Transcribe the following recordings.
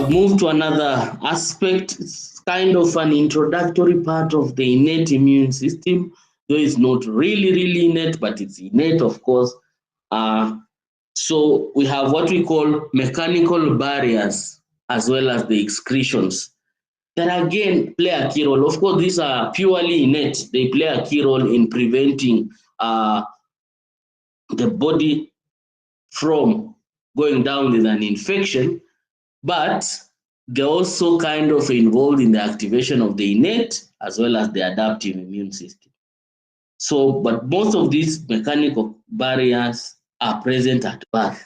I've moved to another aspect. It's kind of an introductory part of the innate immune system, though it's not really innate, but it's innate, of course. So we have what we call mechanical barriers as well as the excretions that again play a key role. Of course, these are purely innate. They play a key role in preventing the body from going down with an infection, but they're also kind of involved in the activation of the innate as well as the adaptive immune system. So, but most of these mechanical barriers are present at birth.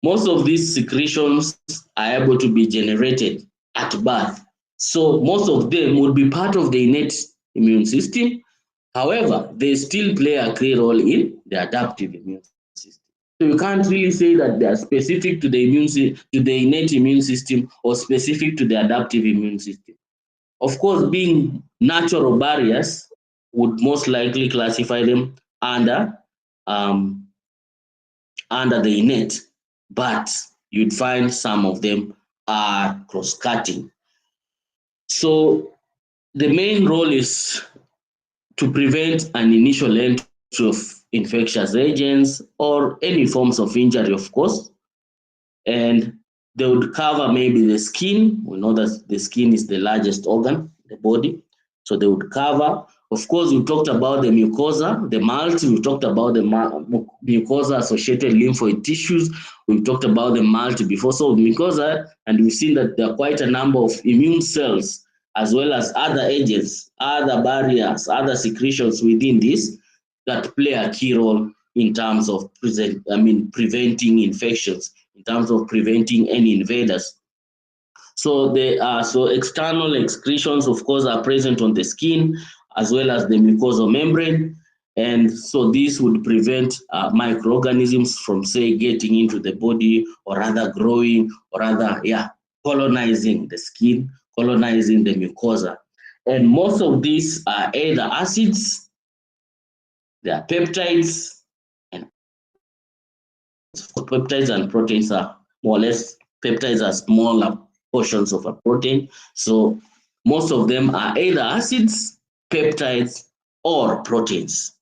Most of these secretions are able to be generated at birth. So most of them would be part of the innate immune system. However, they still play a key role in the adaptive immune system. So you can't really say that they are specific to the innate immune system or specific to the adaptive immune system. Of course, being natural barriers would most likely classify them under the innate, but you'd find some of them are cross-cutting. So the main role is to prevent an initial entry of infectious agents or any forms of injury, of course. And they would cover maybe the skin. We know that the skin is the largest organ in the body. So they would cover. Of course, we talked about the mucosa, the multi. We talked about the mucosa-associated lymphoid tissues. We talked about the multi before. So mucosa, and we've seen that there are quite a number of immune cells as well as other agents, other barriers, other secretions within this that play a key role in terms of preventing infections, in terms of preventing any invaders. So external excretions, of course, are present on the skin as well as the mucosal membrane. And so this would prevent microorganisms from, say, getting into the body or rather growing or rather, colonizing the skin, colonizing the mucosa. And most of these are either acids, they are peptides, and peptides and proteins are more or less, peptides are smaller portions of a protein. So most of them are either acids, peptides, or proteins.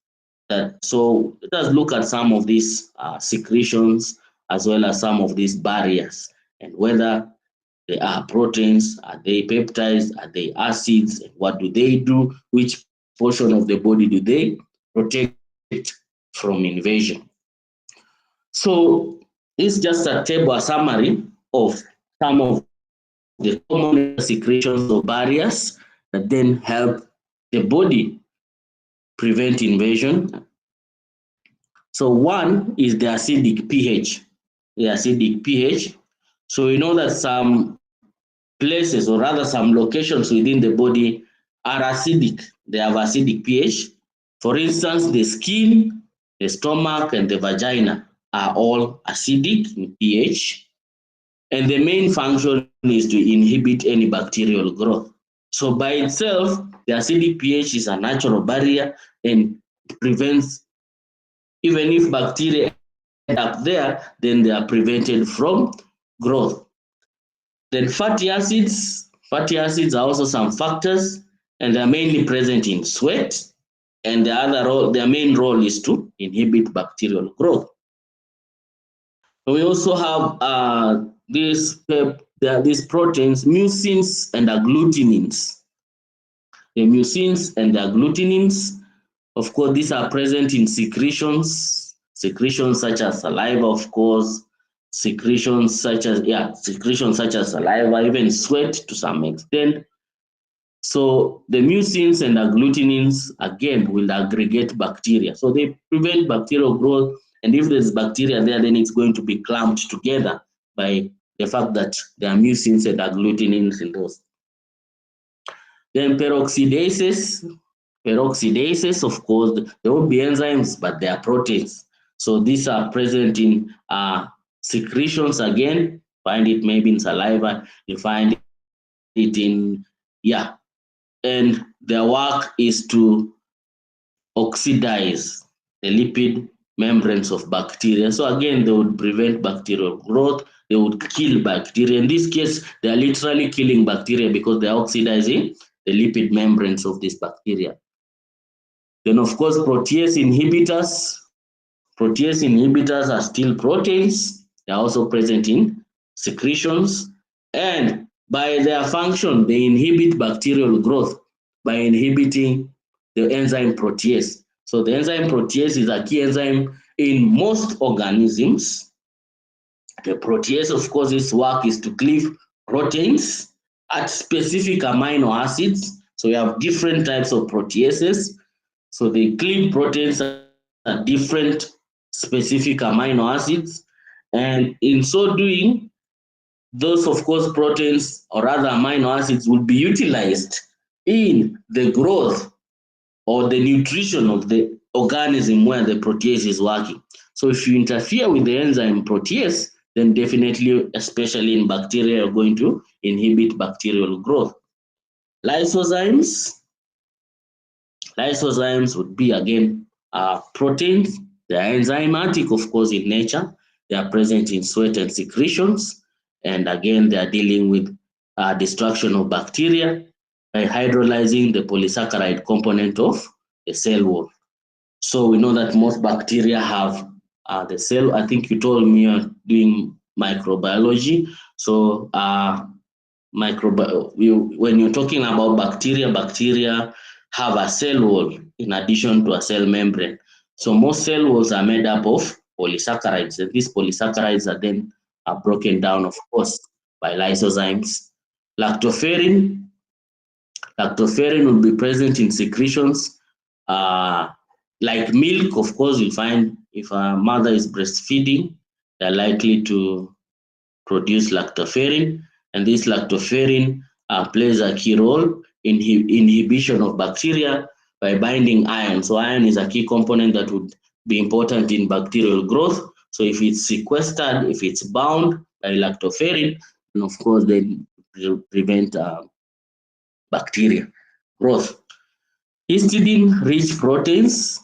So let us look at some of these secretions as well as some of these barriers and whether they are proteins, are they peptides, are they acids, and what do they do, which portion of the body do they protect from invasion. So it's just a table, a summary of some of the common secretions or barriers that then help the body prevent invasion. So one is the acidic pH. The acidic pH. So we know that some places or rather some locations within the body are acidic. They have acidic pH. For instance, the skin, the stomach, and the vagina are all acidic in pH. And the main function is to inhibit any bacterial growth. So by itself, the acidic pH is a natural barrier and it prevents, even if bacteria end up there, then they are prevented from growth. Then fatty acids are also some factors, and they're mainly present in sweat, and their main role is to inhibit bacterial growth. We also have these proteins, mucins and agglutinins. The mucins and the agglutinins, of course, these are present in secretions such as saliva, of course, secretions such as saliva, even sweat to some extent. So the mucins and agglutinins, again, will aggregate bacteria. So they prevent bacterial growth. And if there's bacteria there, then it's going to be clumped together by the fact that there are mucins and agglutinins in those. Then peroxidases, of course, there will be enzymes, but they are proteins. So these are present in secretions again. Find it maybe in saliva, you find it in, and their work is to oxidize the lipid membranes of bacteria. So again, they would prevent bacterial growth. They would kill bacteria. In this case, they are literally killing bacteria because they are oxidizing the lipid membranes of this bacteria. Then, of course, protease inhibitors. Protease inhibitors are still proteins. They are also present in secretions. And by their function, they inhibit bacterial growth by inhibiting the enzyme protease. So the enzyme protease is a key enzyme in most organisms. The protease, of course, its work is to cleave proteins at specific amino acids. So we have different types of proteases. So they cleave proteins at different specific amino acids. And in so doing, those, of course, proteins or other amino acids will be utilized in the growth or the nutrition of the organism where the protease is working. So if you interfere with the enzyme protease, then definitely, especially in bacteria, you're going to inhibit bacterial growth. Lysozymes. Lysozymes would be, again, proteins. They are enzymatic, of course, in nature. They are present in sweat and secretions. And again, they are dealing with destruction of bacteria by hydrolyzing the polysaccharide component of the cell wall. So we know that most bacteria have the cell. I think you told me you're doing microbiology. So when you're talking about bacteria, bacteria have a cell wall in addition to a cell membrane. So most cell walls are made up of polysaccharides, and these polysaccharides are then broken down, of course, by lysozymes. Lactoferrin. Lactoferrin will be present in secretions like milk. Of course, you'll find if a mother is breastfeeding, they're likely to produce lactoferrin, and this lactoferrin plays a key role in inhibition of bacteria by binding iron. So iron is a key component that would be important in bacterial growth. So if it's sequestered, if it's bound by lactoferrin, then of course they prevent bacteria growth. Histidine-rich proteins.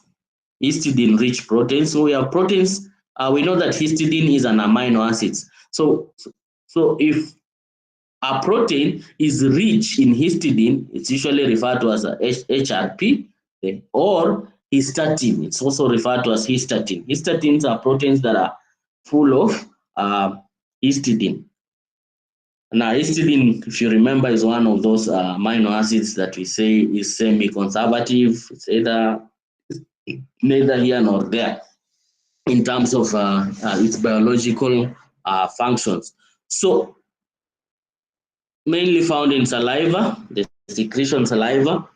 Histidine-rich proteins. So we have proteins. We know that histidine is an amino acid. So if a protein is rich in histidine, it's usually referred to as a HRP, or histatin. It's also referred to as histatin. Histatins are proteins that are full of histidine. Now, histidine, if you remember, is one of those amino acids that we say is semi-conservative. It's either neither here nor there in terms of its biological functions. So mainly found in saliva, the secretion saliva,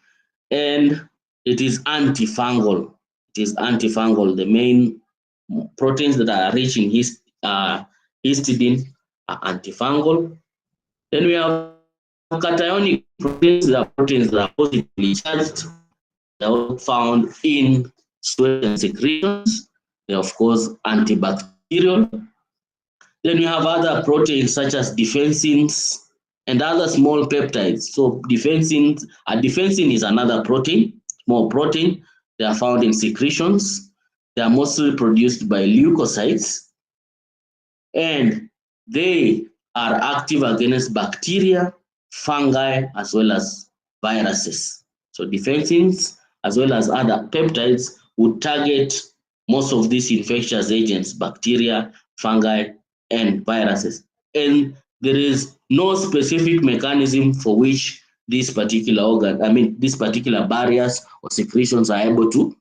and it is antifungal. It is antifungal. The main proteins that are rich in histidine are antifungal. Then we have cationic proteins. That are proteins that are positively charged. They are also found in sweat and secretions. They are, of course, antibacterial. Then we have other proteins such as defensins and other small peptides. So defensin is another protein, small protein. They are found in secretions. They are mostly produced by leukocytes, and they are active against bacteria, fungi, as well as viruses. So defensins, as well as other peptides, would target most of these infectious agents, bacteria, fungi, and viruses. And there is no specific mechanism for which these particular barriers or secretions are able to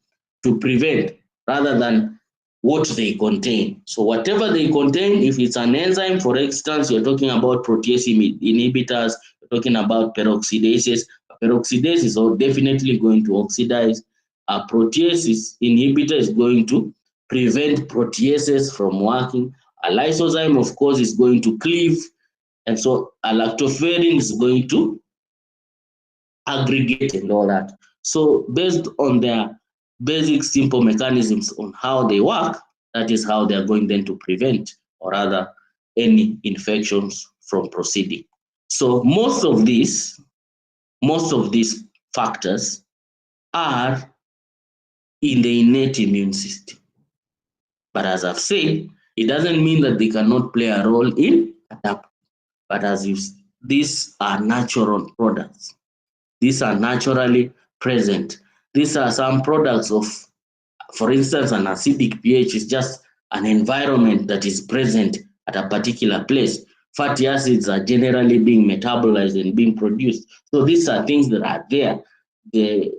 prevent, rather than what they contain. So whatever they contain, if it's an enzyme, for instance, you're talking about protease inhibitors, you're talking about peroxidases. Peroxidase is definitely going to oxidize. A protease inhibitor is going to prevent proteases from working. A lysozyme, of course, is going to cleave. And so a lactoferrin is going to aggregate and all that. So based on their basic simple mechanisms on how they work, that is how they are going then to prevent or rather any infections from proceeding. So most of these factors are in the innate immune system. But as I've said, it doesn't mean that they cannot play a role in adapting. But these are natural products. These are naturally present. These are some products of, for instance, an acidic pH is just an environment that is present at a particular place. Fatty acids are generally being metabolized and being produced. So these are things that are there. They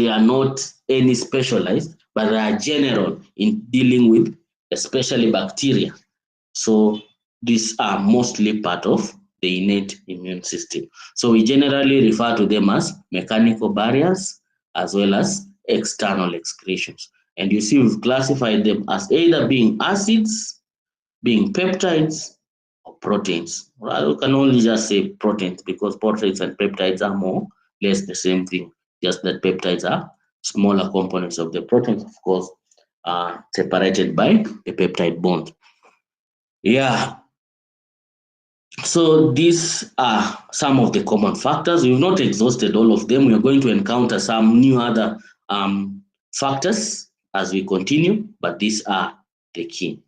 are not any specialized, but they are general in dealing with especially bacteria. So these are mostly part of the innate immune system. So we generally refer to them as mechanical barriers as well as external excretions. And you see we've classified them as either being acids, being peptides, or proteins. Well, we can only just say proteins because proteins and peptides are more or less the same thing, just that peptides are smaller components of the proteins, of course, are separated by the peptide bond. Yeah, so these are some of the common factors. We've not exhausted all of them. We are going to encounter some new other factors as we continue, but these are the key.